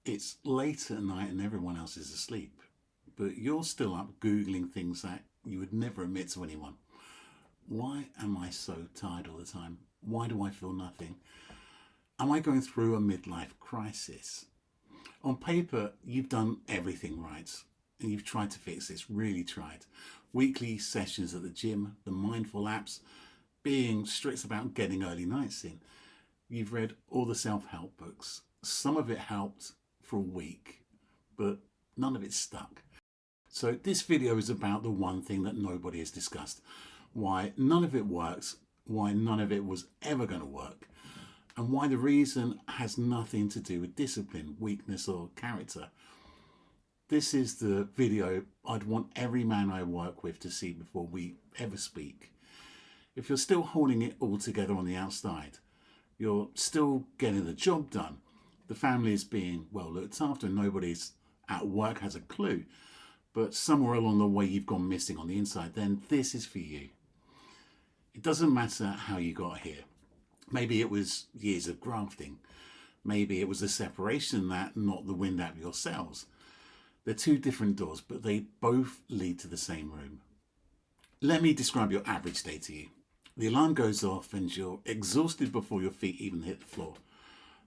It's late at night and everyone else is asleep, but you're still up Googling things that you would never admit to anyone. Why am I so tired all the time? Why do I feel nothing? Am I going through a midlife crisis? On paper, you've done everything right and you've tried to fix this, really tried. Weekly sessions at the gym, the mindful apps, being strict about getting early nights in. You've read all the self-help books. Some of it helped for a week, but none of it stuck. So this video is about the one thing that nobody has discussed. Why none of it works, why none of it was ever going to work, and why the reason has nothing to do with discipline, weakness or character. This is the video I'd want every man I work with to see before we ever speak. If you're still holding it all together on the outside, you're still getting the job done, the family is being well looked after, nobody's at work has a clue, but somewhere along the way you've gone missing on the inside, then this is for you. It doesn't matter how you got here. Maybe it was years of grafting. Maybe it was a separation that knocked the wind out of your sails. They're two different doors, but they both lead to the same room. Let me describe your average day to you. The alarm goes off and you're exhausted before your feet even hit the floor.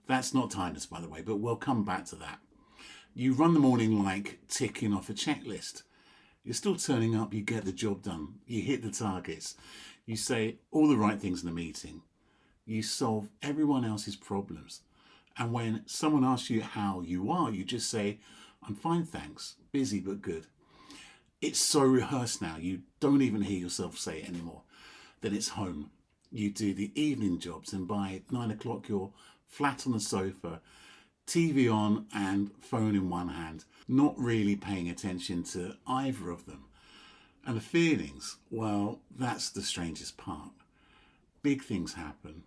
That's not tiredness, by the way, but we'll come back to that. You run the morning like ticking off a checklist. You're still turning up, you get the job done, you hit the targets, you say all the right things in the meeting, you solve everyone else's problems. And when someone asks you how you are, you just say, I'm fine, thanks, busy but good. It's so rehearsed now, you don't even hear yourself say it anymore. Then it's home. You do the evening jobs and by 9 o'clock you're flat on the sofa, TV on and phone in one hand, not really paying attention to either of them. And the feelings, well, that's the strangest part. Big things happen,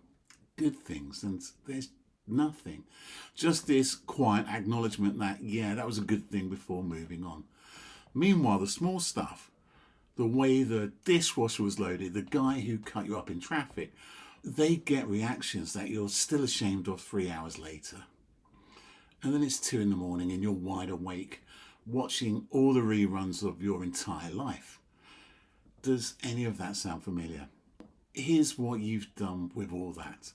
good things, and there's nothing. Just this quiet acknowledgement that, yeah, that was a good thing before moving on. Meanwhile, the small stuff, the way the dishwasher was loaded, the guy who cut you up in traffic, they get reactions that you're still ashamed of 3 hours later. And then it's 2 in the morning and you're wide awake, watching all the reruns of your entire life. Does any of that sound familiar? Here's what you've done with all that.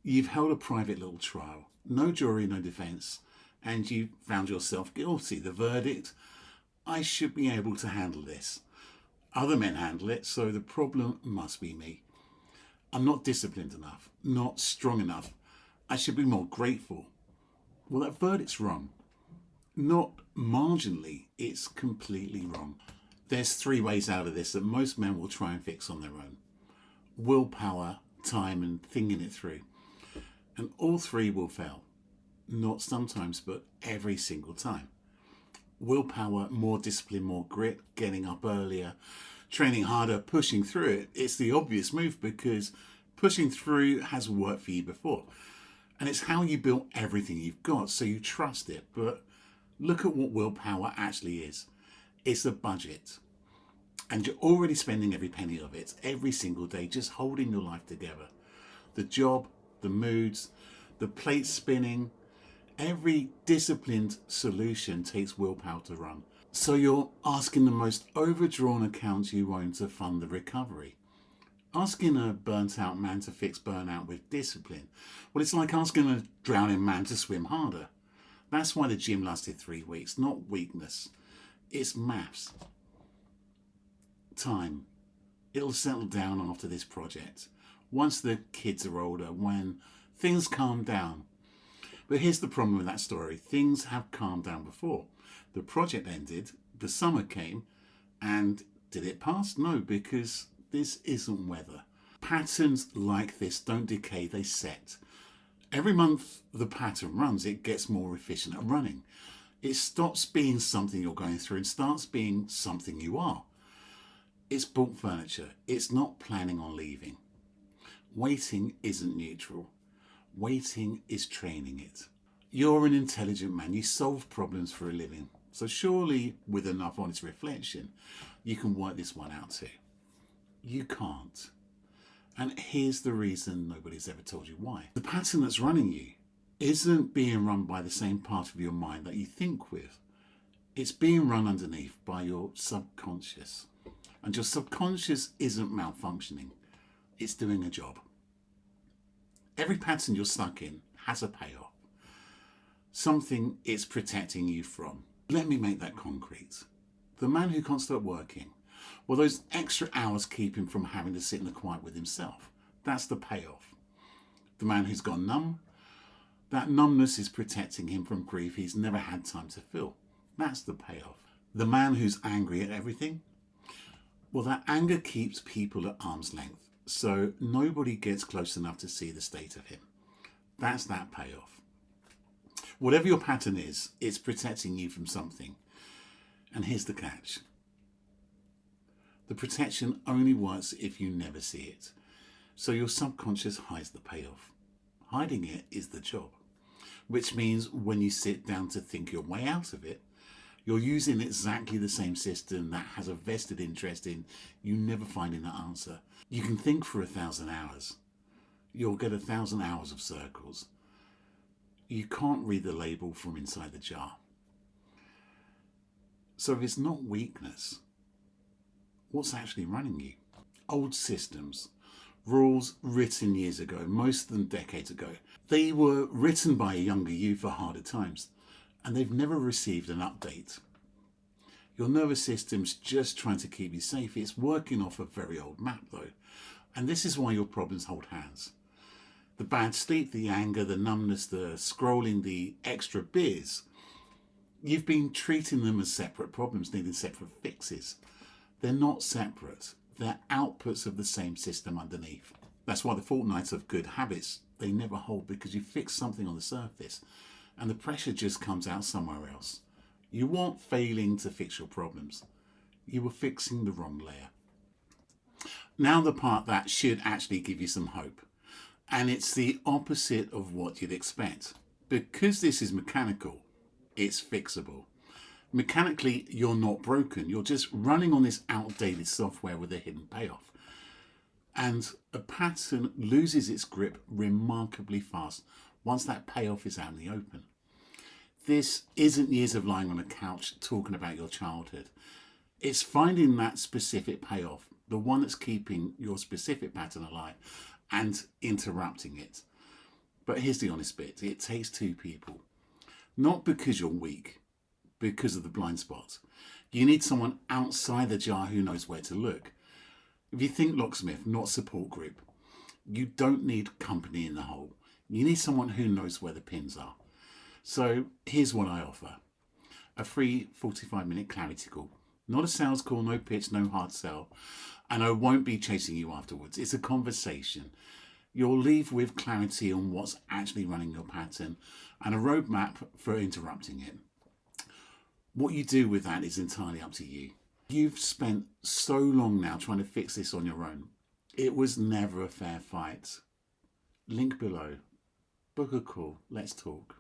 You've held a private little trial, no jury, no defence, and you found yourself guilty. The verdict, I should be able to handle this. Other men handle it, so the problem must be me. I'm not disciplined enough, not strong enough. I should be more grateful. Well, that verdict's wrong. Not marginally, it's completely wrong. There's 3 ways out of this that most men will try and fix on their own. Willpower, time and thinking it through. And all 3 will fail. Not sometimes, but every single time. Willpower, more discipline, more grit, getting up earlier, training harder, pushing through it. It's the obvious move because pushing through has worked for you before. And it's how you built everything you've got, so you trust it. But look at what willpower actually is. It's a budget. And you're already spending every penny of it, every single day, just holding your life together. The job, the moods, the plate spinning, every disciplined solution takes willpower to run. So you're asking the most overdrawn accounts you own to fund the recovery. Asking a burnt out man to fix burnout with discipline, well, it's like asking a drowning man to swim harder. That's why the gym lasted 3 weeks, not weakness. It's maths. Time. It'll settle down after this project. Once the kids are older, when things calm down. But here's the problem with that story. Things have calmed down before. The project ended, the summer came, and did it pass? No, because this isn't weather. Patterns like this don't decay, they set. Every month the pattern runs, it gets more efficient at running. It stops being something you're going through and starts being something you are. It's bought furniture. It's not planning on leaving. Waiting isn't neutral. Waiting is training it. You're an intelligent man. You solve problems for a living. So surely, with enough honest reflection, you can work this one out too. You can't. And here's the reason nobody's ever told you why. The pattern that's running you, isn't being run by the same part of your mind that you think with. It's being run underneath by your subconscious. And your subconscious isn't malfunctioning. It's doing a job. Every pattern you're stuck in has a payoff. Something it's protecting you from. Let me make that concrete. The man who can't stop working, well, those extra hours keep him from having to sit in the quiet with himself. That's the payoff. The man who's gone numb, that numbness is protecting him from grief he's never had time to feel. That's the payoff. The man who's angry at everything, well, that anger keeps people at arm's length, so nobody gets close enough to see the state of him. That's that payoff. Whatever your pattern is, it's protecting you from something. And here's the catch. The protection only works if you never see it. So your subconscious hides the payoff. Hiding it is the job. Which means when you sit down to think your way out of it, you're using exactly the same system that has a vested interest in you never finding the answer. You can think for 1,000 hours. You'll get 1,000 hours of circles. You can't read the label from inside the jar. So if it's not weakness, what's actually running you? Old systems, rules written years ago, most of them decades ago. They were written by a younger you for harder times, and they've never received an update. Your nervous system's just trying to keep you safe. It's working off a very old map though, and this is why your problems hold hands. The bad sleep, the anger, the numbness, the scrolling, the extra beers, you've been treating them as separate problems, needing separate fixes. They're not separate. They're outputs of the same system underneath. That's why the fortnights of good habits, they never hold, because you fix something on the surface and the pressure just comes out somewhere else. You weren't failing to fix your problems. You were fixing the wrong layer. Now the part that should actually give you some hope. And it's the opposite of what you'd expect. Because this is mechanical, it's fixable. Mechanically, you're not broken. You're just running on this outdated software with a hidden payoff. And a pattern loses its grip remarkably fast once that payoff is out in the open. This isn't years of lying on a couch talking about your childhood. It's finding that specific payoff, the one that's keeping your specific pattern alive and interrupting it. But here's the honest bit. It takes two people. Not because you're weak, because of the blind spots. You need someone outside the jar who knows where to look. If you think locksmith, not support group, you don't need company in the hole. You need someone who knows where the pins are. So here's what I offer. A free 45-minute clarity call. Not a sales call, no pitch, no hard sell. And I won't be chasing you afterwards. It's a conversation. You'll leave with clarity on what's actually running your pattern and a roadmap for interrupting it. What you do with that is entirely up to you. You've spent so long now trying to fix this on your own. It was never a fair fight. Link below. Book a call. Let's talk.